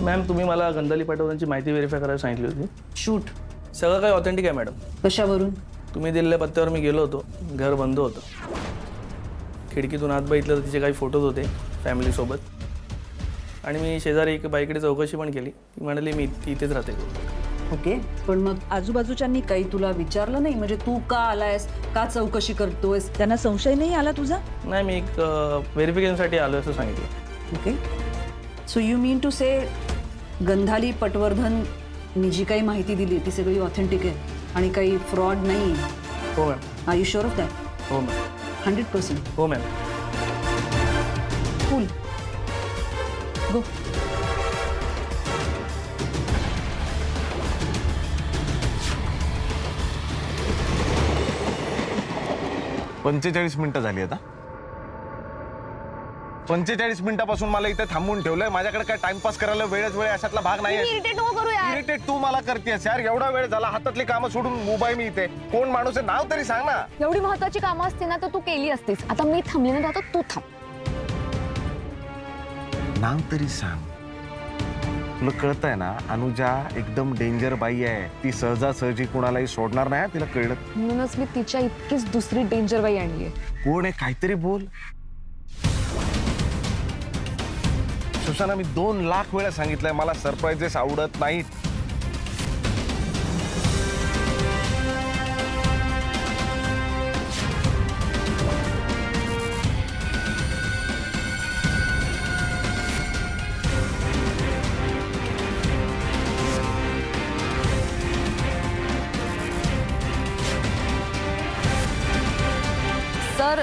Ma'am तुम्ही मला गंधाली पाटोदांची माहिती व्हेरीफाय करायला सांगितली होती. शूट सगळं काही ऑथेंटिक आहे मॅडम. कशावरून? तुम्ही दिलेल्या पत्त्यावर मी गेलो होतो. घर बंद होतं. खिडकीतून आत बघितलं तर तिचे काही फोटोज होते फॅमिलीसोबत. आणि मी शेजारी एक बाईकडे चौकशी पण केली. ती म्हणाली मी इथेच राहते. ओके, पण मग आजूबाजूच्यांनी काही तुला विचारलं नाही? म्हणजे तू का आलायस, का चौकशी करतोयस, त्यांना संशय नाही आला तुझा? नाही, मी एक व्हेरिफिकेशनसाठी आलो असं सांगितलं. Okay, so you mean to say Gandhali Patwardhan मी जी काही माहिती दिली ती सगळी ऑथेंटिक आहे आणि काही फ्रॉड नाही? हो ma'am. Are you sure of that? हो मॅम. 100%? हो मॅम. कूल, गो. पंचेचाळीस मिनिटं झाली आता. 45 मिनिटापासून मला इथे थांबून ठेवलंय. माझ्याकडे काय टाइमपास करायला वेळच वेळ अशातला भाग नाही. इरिटेट नको करू यार. इरिटेट तू मला करतेस यार. एवढा वेळ झाला, हातातली कामं सोडून उभाय मी इथे. कोण माणूस आहे, नाव तरी सांग ना. एवढी महत्वाची कामं असती ना तर तू केली असतीस. आता मी थांबली ना, आता तू थांब. नाव तरी सांग. तुला कळतंय ना, अनुजा एकदम डेंजर बाई आहे. ती सहजासहजी कुणालाही सोडणार नाही. तिला कळलं म्हणूनच मी तिच्या इतकीच दुसरी डेंजर बाई आणली आहे. कोण आहे, काहीतरी बोल. सुशाना, मी 2 लाख वेळा सांगितलंय मला सरप्राइजेस आवडत नाहीत. सर,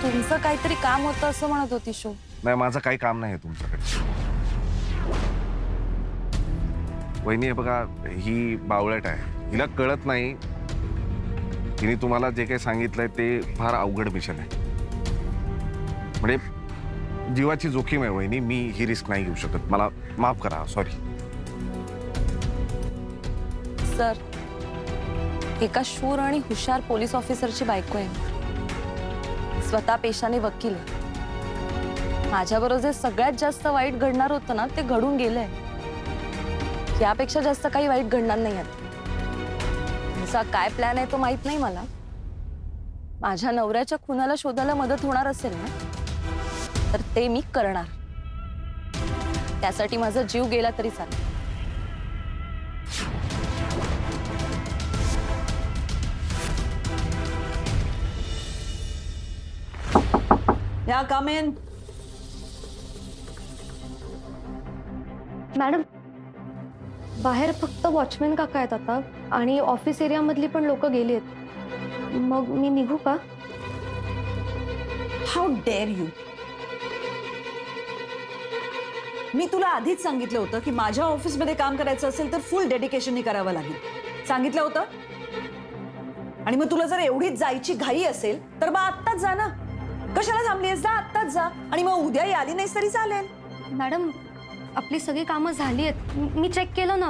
तुमचं काहीतरी काम होतं असं म्हणत होती शो. नाही, माझं काही काम नाही तुमच्याकडे. वहिनी आहे बघा, ही बावळट आहे. हिला कळत नाही. तिने तुम्हाला जे काही सांगितलंय ते फार अवघड मिशन आहे. म्हणजे जीवाची जोखीम आहे वहिनी. मी ही रिस्क नाही घेऊ शकत. मला माफ करा, सॉरी. सर, एका शूर आणि हुशार पोलीस ऑफिसरची बायको आहे. स्वतः पेशाने वकील आहे. माझ्याबरोबर जे सगळ्यात जास्त वाईट घडणार होतं ना, ते घडून गेलंय. यापेक्षा जास्त काही वाईट घडणार नाही आता. तुमचा काय प्लॅन आहे तो माहित नाही मला. माझ्या नवऱ्याच्या खुनाला शोधायला मदत होणार असेल ना, तर ते मी करणार. त्यासाठी माझा जीव गेला तरी चालेल. या कम इन. मॅडम, बाहेर फक्त वॉचमॅन काका आहेत आता आणि ऑफिस एरियामधली पण लोक गेली आहेत. मग मी निघू का? How dare you. मी तुला आधीच सांगितलं होतं की माझ्या ऑफिसमध्ये काम करायचं असेल तर फुल डेडिकेशननी करावं लागेल. सांगितलं होतं. आणि मग तुला जर एवढीच जायची घाई असेल तर मग आत्ताच जा ना. कशाला थांबलीस? जा, आत्ताच जा. आणि मग उद्याही आली नाहीस तरी चालेल. मॅडम, आपली सगळी कामं झाली आहेत. मी चेक केलं ना.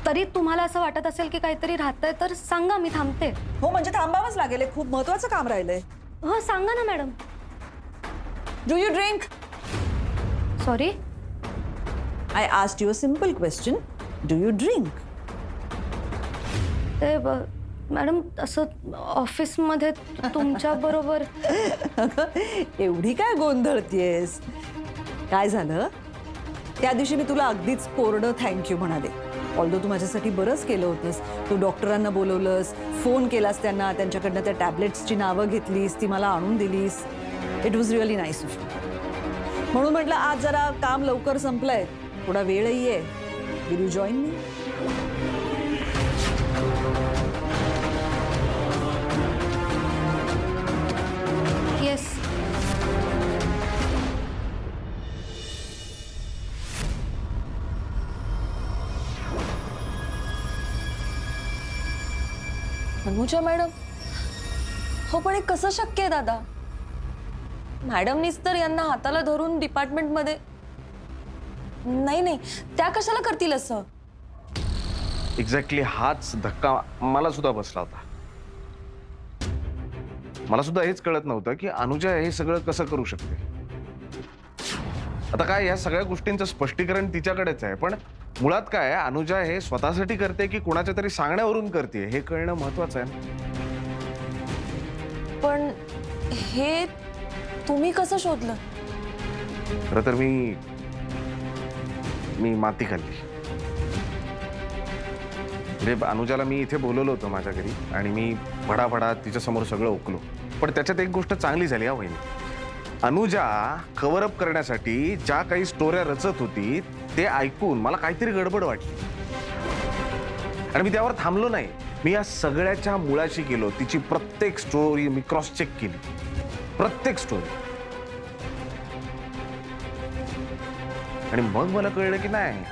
तरी तुम्हाला असं वाटत असेल की काहीतरी राहतंय तर सांगा, मी थांबते. हो, म्हणजे थांबावंच लागेल. खूप महत्वाचं काम राहिलंय. हो, सांगा ना madam. Do you drink? Sorry, I asked you a simple question. Do you drink? ते मॅडम, असं ऑफिसमध्ये तुमच्या बरोबर. एवढी काय गोंधळतीयस? काय झालं? त्या दिवशी मी तुला अगदीच कोरडं थँक्यू म्हणाले. ऑल्दो तू माझ्यासाठी बरंच केलं होतंस. तू डॉक्टरांना बोलवलंस, फोन केलास त्यांना, त्यांच्याकडनं त्या टॅबलेट्सची नावं घेतलीस, ती मला आणून दिलीस. It was really nice of you. म्हणून म्हटलं आज जरा काम लवकर संपलंय, थोडा वेळही आहे. Will you join me? Yes. Anuja madam, हो पण हे कसं शक्य आहे दादा? मॅडमनीच तर यांना हाताला धरून डिपार्टमेंटमध्ये. नाही नाही, त्या कशाला करतील असं? एक्झॅक्टली हाच धक्का मला सुद्धा बसला होता. मला सुद्धा हेच कळत नव्हतं की अनुजा हे सगळं कसं करू शकते. आता काय या सगळ्या गोष्टींचं स्पष्टीकरण तिच्याकडेच आहे, पण मुळात काय अनुजा हे स्वतःसाठी करते की कोणाच्या तरी सांगण्यावरून करते हे कळणं महत्वाचं आहे ना. पण हे तुम्ही कसं शोधलं? खरं तर मी माती खाल्ली. म्हणजे अनुजाला मी इथे बोलवलं होतं माझ्या घरी आणि मी भडाभडा तिच्या समोर सगळं ओकलो. पण त्याच्यात एक गोष्ट चांगली झाली हा वहिनी. अनुजा कव्हर अप करण्यासाठी ज्या काही स्टोऱ्या रचत होती ते ऐकून मला काहीतरी गडबड वाटली आणि मी त्यावर थांबलो नाही. मी या सगळ्याच्या मुळाशी गेलो. तिची प्रत्येक स्टोरी मी क्रॉस चेक केली, प्रत्येक स्टोरी. आणि मग मला कळलं की नाही,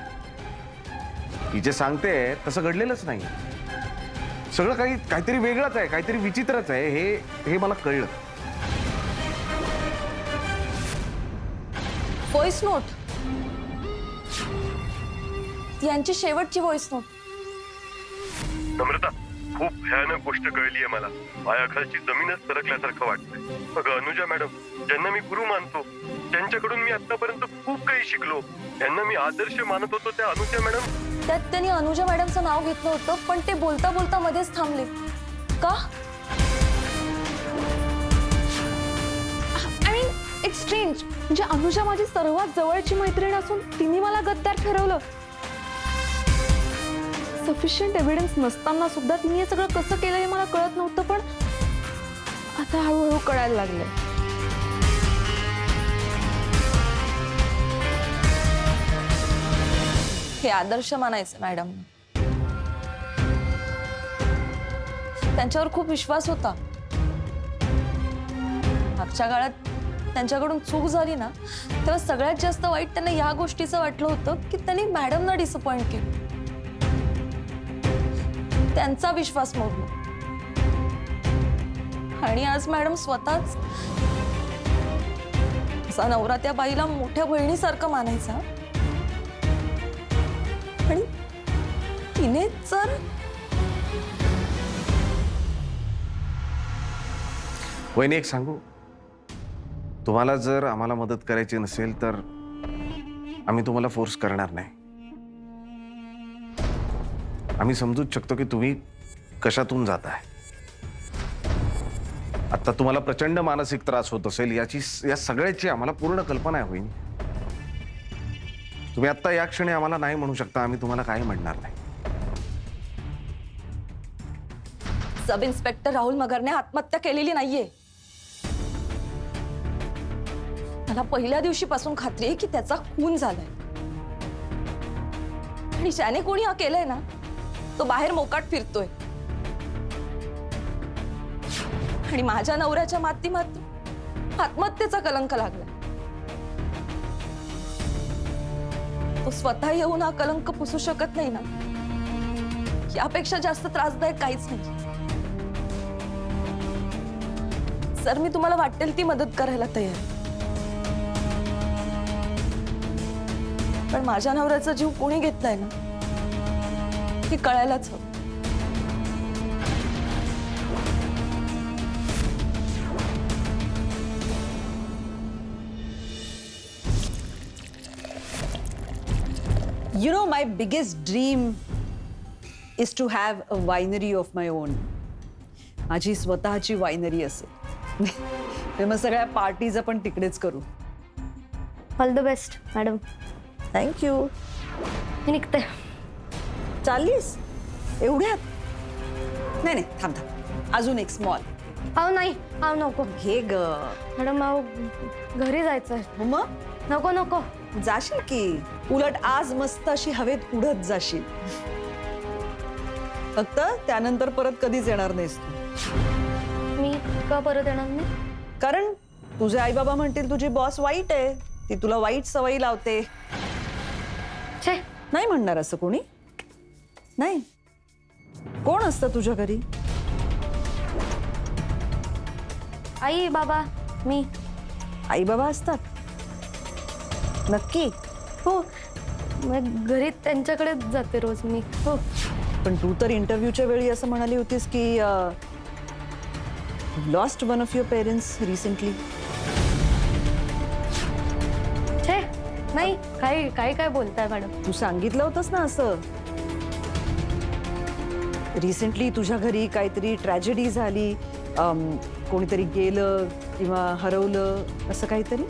ती जे सांगते तसं घडलेलंच नाही. सगळं काहीतरी वेगळंच आहे, काहीतरी विचित्रच आहे. हे मला कळलं. व्हॉइस नोट, यांची शेवटची व्हॉइस नोट. नम्रता, खूप भयानक गोष्ट कळली आहे मला. पायाखालची जमीनच सरकल्यासारखं वाटतंय. मग अनुजा मॅडम, ज्यांना मी गुरु मानतो, ज्यांच्याकडून मी आतापर्यंत खूप काही शिकलो, त्यांना मी आदर्श मानत होतो, त्या अनुजा मॅडम. त्यात त्यांनी अनुजा मॅडमचं नाव घेतलं होतं, पण ते बोलता बोलता मध्येच थांबले का? I mean it's strange. म्हणजे अनुजा माझी सर्वात जवळची मैत्रीण असून तिने मला गद्दार ठरवलं. सफिशियंट एव्हिडन्स नसताना सुद्धा तिने हे सगळं कसं केलं हे मला कळत नव्हतं, पण आता हळूहळू कळायला लागलंय. हे आदर्श मानायचं मॅडम. त्यांच्यावर खूप विश्वास होता. मागच्या काळात त्यांच्याकडून चूक झाली ना, तेव्हा सगळ्यात जास्त वाईट त्यांना या गोष्टीचं वाटलं होतं की त्यांनी मॅडमना डिसअपॉइंट केलं, त्यांचा विश्वास मोडला. आणि आज मॅडम स्वतःच असा नवरा त्या बाईला मोठ्या बहिणीसारखं मानायचा. आणि तिने जर वहिनी एक सांगू, तुम्हाला जर आम्हाला मदत करायची नसेल तर आम्ही तुम्हाला फोर्स करणार नाही. आम्ही समजूच शकतो की तुम्ही कशातून जाताय. आता तुम्हाला प्रचंड मानसिक त्रास होत असेल या सगळ्याची आम्हाला पूर्ण कल्पना आहे वहिनी. तुम्ही आता या क्षणी आम्हाला नाही म्हणू शकता, आम्ही तुम्हाला काही म्हणणार नाही. सब इन्स्पेक्टर राहुल मगरने आत्महत्या केलेली नाहीये. मला पहिल्या दिवशीपासून खात्री आहे की त्याचा खून झालाय. आणि ज्याने कोणी हा केलंय ना, तो बाहेर मोकाट फिरतोय. आणि माझ्या नवऱ्याच्या माध्यमातून आत्महत्येचा कलंक लागलाय. तो स्वतः येऊन हा कलंक पुसू शकत नाही ना, यापेक्षा जास्त त्रासदायक काहीच नाही. सर, मी तुम्हाला वाटेल ती मदत करायला तयार आहे. पण माझ्या नवऱ्याचा जीव कोणी घेतलाय ना, हे कळायलाच हवं. You know, my biggest dream is to have a winery of my own. माझी स्वतःची वायनरी असेल. तर मग सगळ्या पार्टीज आपण तिकडेच करू. All the best madam. Thank you. मी निघते. चाललीस एवढ्यात? नाही नाही, थांब थांब, अजून एक स्मॉल. अहो नाही, अहो नको हे ग. मॅडम. अहो घरी जायचंय. मग नको नको. जाशील की, उलट आज मस्त अशी हवेत उडत जाशील. फक्त त्यानंतर परत कधीच येणार नाहीस तू. मी का परत येणार नाही? कारण तुझे आई बाबा म्हणतील तुझी बॉस वाईट आहे, ती तुला वाईट सवयी लावते. छे, नाही म्हणणार असं कोणी? नाही. कोण असतं तुझ्या घरी? आई बाबा मी. आई बाबा असतात? नक्की? हो, मग घरी त्यांच्याकडे जाते रोज मी. हो. पण तू तर इंटरव्ह्यूच्या वेळी असं म्हणाली होतीस की lost one of your parents recently. छे, नाही काय काय काय बोलताय मॅडम? तू सांगितलं होतंस ना असं. रिसेंटली तुझ्या घरी काहीतरी ट्रॅजेडी झाली, कोणीतरी गेलं किंवा हरवलं असं काहीतरी.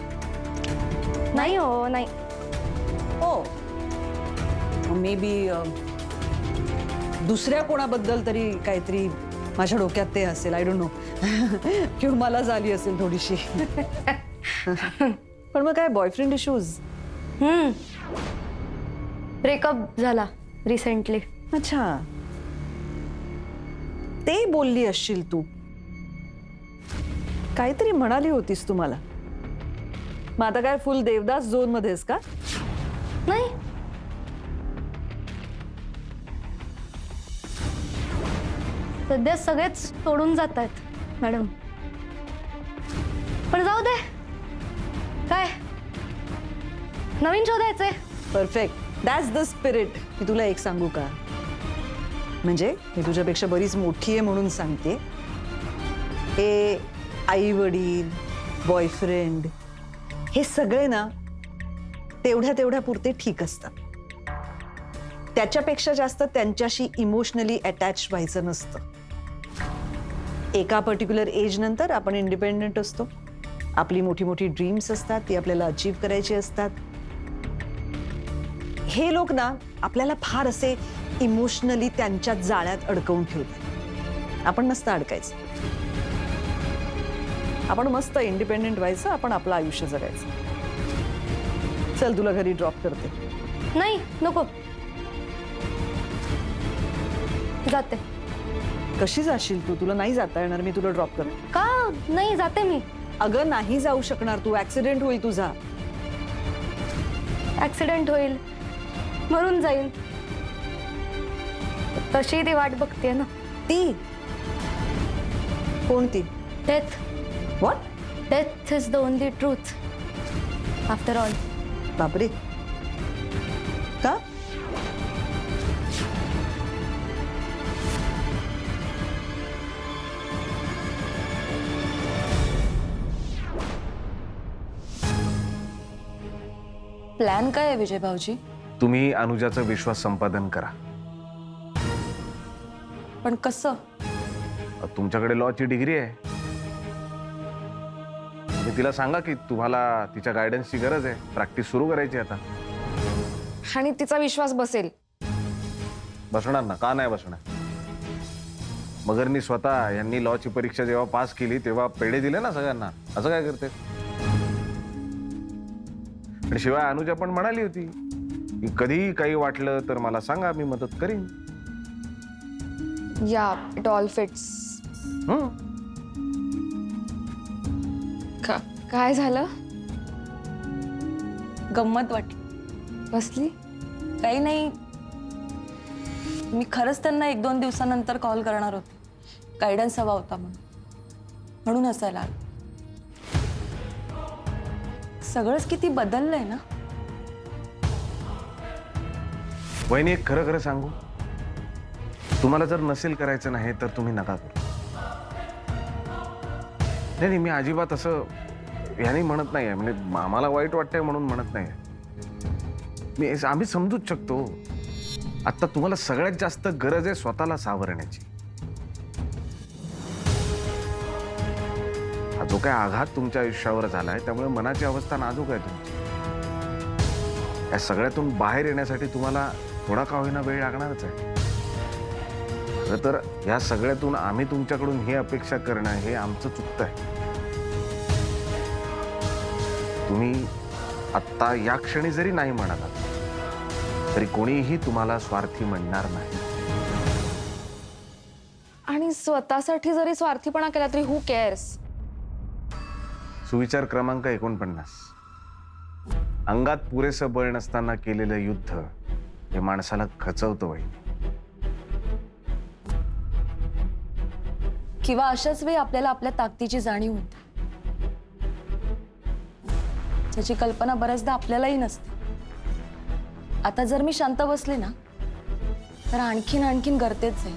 नाही हो नाही. हो मे बी दुसऱ्या कोणाबद्दल तरी काहीतरी माझ्या डोक्यात ते असेल. I don't know. किंवा मला झाली असेल थोडीशी. पण मग काय बॉयफ्रेंड इश्यूज? ब्रेकअप झाला रिसेंटली. अच्छा, ते बोलली असशील तू. काहीतरी म्हणाली होतीस तुम्हाला. मग आता काय फुल देवदास झोन मध्येस का? नाही सध्या सगळेच सोडून जात आहेत मॅडम. पण जाऊ दे, काय नवीन शोधायचंय. Perfect, that's the spirit. मी तुला एक सांगू का, म्हणजे मी तुझ्यापेक्षा बरीच मोठी आहे म्हणून सांगते. हे आई वडील, बॉयफ्रेंड, हे सगळे ना तेवढ्या पुरते ठीक असतात. त्याच्यापेक्षा जास्त त्यांच्याशी इमोशनली अटॅच व्हायचं नसतं. एका पर्टिक्युलर एज नंतर आपण इंडिपेंडेंट असतो. आपली मोठी मोठी ड्रीम्स असतात, ती आपल्याला अचीव करायची असतात. हे लोक ना आपल्याला फार असे इमोशनली त्यांच्या जाळ्यात अडकवून ठेवतात. आपण नसतं अडकायचं. आपण मस्त इंडिपेंडेंट व्हायचं, आपण आपलं आयुष्य जगायचं. चल तुला घरी ड्रॉप करते. नाही नको, जाते. कशी जाशील तू? तुला नाही जाता येणार. मी तुला ड्रॉप करते. का नाही, जाते मी. अगं नाही जाऊ शकणार तू. ऍक्सिडेंट होईल तुझा. ऍक्सिडेंट होईल, मरून जाईल. तशी ती वाट बघते ना. ती कोणती? Death. What? Death is the only truth after all. बापरे, का? प्लॅन काय आहे विजय भाऊजी? तुम्ही अनुजाचा विश्वास संपादन करा. पण कसं? तुमच्याकडे लॉची डिग्री आहे. तुम्ही तिला सांगा की तुम्हाला तिच्या गायडन्सची गरज आहे. प्रॅक्टिस सुरू करायची आता. आणि तिचा विश्वास बसेल. बसणार ना, का नाही बसणार? मगरनी स्वतः यांनी लॉची परीक्षा जेव्हा पास केली तेव्हा पेढे दिले ना सगळ्यांना. असं काय करते? आणि शिवाय अनुजा पण म्हणाली होती की कधी काही वाटलं तर मला सांगा, मी मदत करीन. या इट ऑल फिट्स. काय झालं? गंमत वाटली. बसली? काही नाही, मी खरंच त्यांना 1-2 दिवसानंतर कॉल करणार होते. गायडन्स हवा होता म्हणून हसायला आलं. सगळंच किती बदललंय ना. वहिनी, एक खरं खरं सांगू, तुम्हाला जर नसेल करायचं नाही तर तुम्ही नका करू. नाही, मी अजिबात असं याने म्हणत नाहीये. म्हणजे आम्हाला वाईट वाटतंय म्हणून म्हणत नाही. आम्ही समजूच शकतो. आता तुम्हाला सगळ्यात जास्त गरज आहे स्वतःला सावरण्याची. हा जो काय आघात तुमच्या आयुष्यावर झालाय त्यामुळे मनाची अवस्था नाजूक आहे तुमची. या सगळ्यातून बाहेर येण्यासाठी तुम्हाला थोडा का होईना वेळ लागणारच आहे. खरं तर या सगळ्यातून आम्ही तुमच्याकडून ही अपेक्षा करणं हे आमचं चुकतं आहे. तुम्ही आत्ता या क्षणी जरी नाही म्हणाला तरी कोणीही तुम्हाला स्वार्थी म्हणणार नाही. आणि स्वतःसाठी जरी स्वार्थीपणा केला तरी हू केअर्स. सुविचार क्रमांक 49. अंगात पुरेसं बळ नसताना केलेलं युद्ध हे माणसाला खचवतं वहिनी. किंवा अशाच वेळी आपल्याला आपल्या ताकदीची जाणीव होते, त्याची कल्पना बऱ्याचदा आपल्यालाही नसते. आता जर मी शांत बसले ना तर आणखीन गरतेच आहे.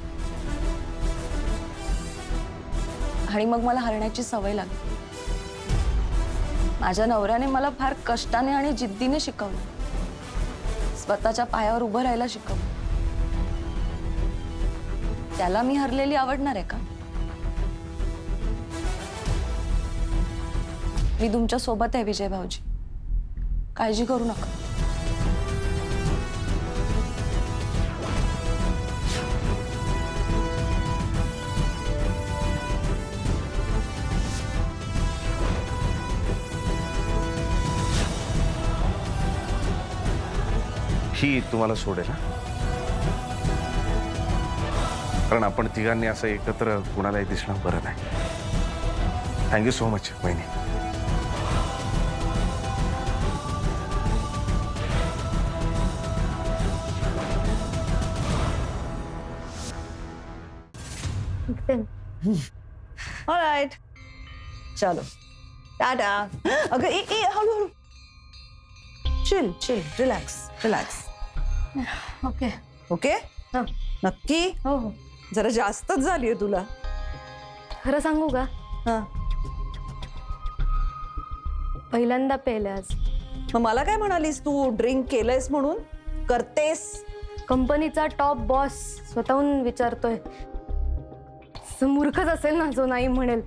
आणि मग मला हरण्याची सवय लागली. माझ्या नवऱ्याने मला फार कष्टाने आणि जिद्दीने शिकवलं, स्वतःच्या पायावर उभं राहायला शिकवलं. त्याला मी हरलेली आवडणार आहे का? मी तुमच्या सोबत आहे विजय भाऊजी, काळजी करू नका. ही तुम्हाला सोडेल हा? कारण आपण तिघांनी असं एकत्र कुणालाही दिसणं बरं नाही. थँक्यू सो मच वहिनी. ऑलराइट, चलो टाटा. अगं ए हळूहळू, chill chill, relax relax. Okay. Okay, हो नक्की? हो हो. जरा जास्तच झालीये तुला. खरं सांगू का, हा, पहिल्यांदा पेले आज. मग मला काय म्हणालीस तू? ड्रिंक केलंयस म्हणून करतेस? कंपनीचा टॉप बॉस स्वतःहून विचारतोय. मूर्खच असेल ना जो नाही म्हणेल.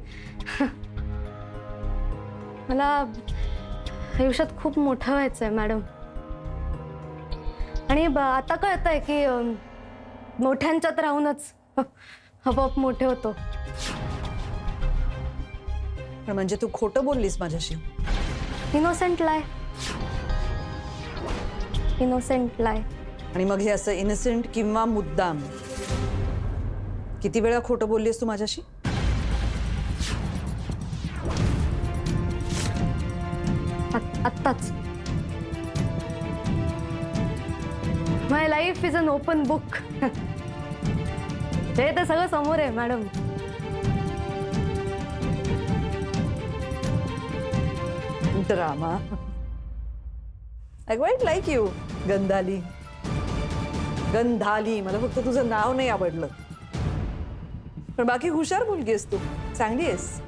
मला आयुष्यात खूप मोठं व्हायचंय मॅडम. आणि आता कळतंय की मोठ्यांच्यात राहूनच आपोआप मोठे होतो. पण म्हणजे तू खोटं बोललीस माझ्याशी. इनोसेंट लाय, इनोसेंट लाय. आणि मग हे असं इनोसेंट किंवा मुद्दाम किती वेळा खोटं बोललीस तू माझ्याशी? आत्ताच. My life is an open book. हे तर सगळं समोर आहे madam. Drama. I quite like you, Gandhali. Gandhali. मला फक्त तुझं नाव नाही आवडलं, पण बाकी हुशार मुलगी आहेस तू, चांगली आहेस.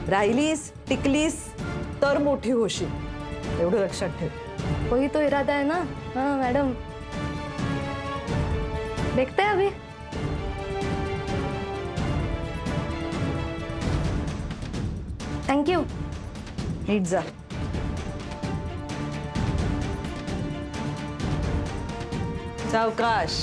राहिलीस टिकलीस तर मोठी होशील, एवढं लक्षात ठेव. वही तो इरादा है ना. हाँ मैडम, देखते हैं अभी. Thank you. नीट जा. सावकाश.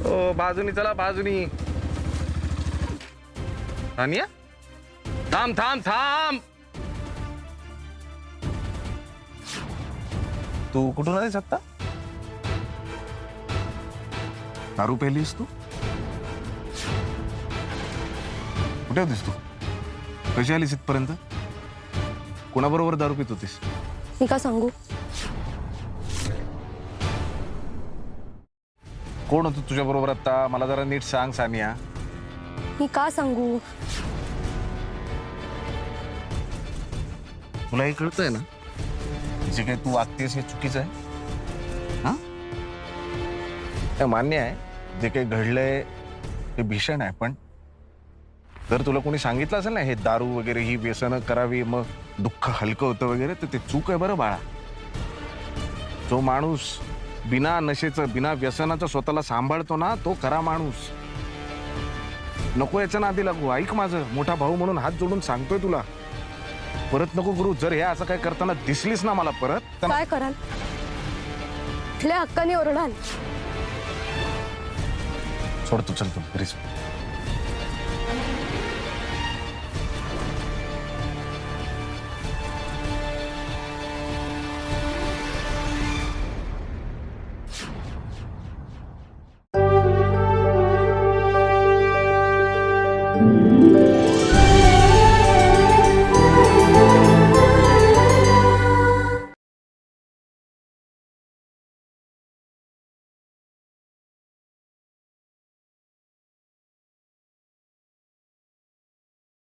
ओ बाजूनी चला, बाजूनी. तानिया, थांब थांब थांब. तू कुठून आलीस आत्ता? दारू पेलीस तू? कुठे होतीस तू? कशी आलीस इथपर्यंत? कोणाबरोबर दारू पित होतीस? मी का सांगू? कोण होतं तुझ्या बरोबर आता? मला जरा नीट सांग सानिया. मी का सांगू? तुला हे कळतंय ना, जे काही तू वागतेस हे चुकीचं आहे? हा, हे मान्य आहे, जे काही घडलंय ते भीषण आहे, पण जर तुला कोणी सांगितलं असेल ना हे दारू वगैरे ही व्यसनं करावी मग दुःख हलकं होतं वगैरे, तर ते चूक आहे बरं बाळा. जो माणूस बिना नशेचं बिना व्यसनाचं स्वतःला सांभाळतो ना, तो खरा माणूस. नको याच्या नादी लागू. ऐक माझं, मोठा भाऊ म्हणून हात जोडून सांगतोय तुला. परत नको करू. जर हे असं काय करताना दिसलीस ना मला परत तर काय कराल? कुठल्या हक्काने ओरडाल? सोड तू, चल तू घरीच.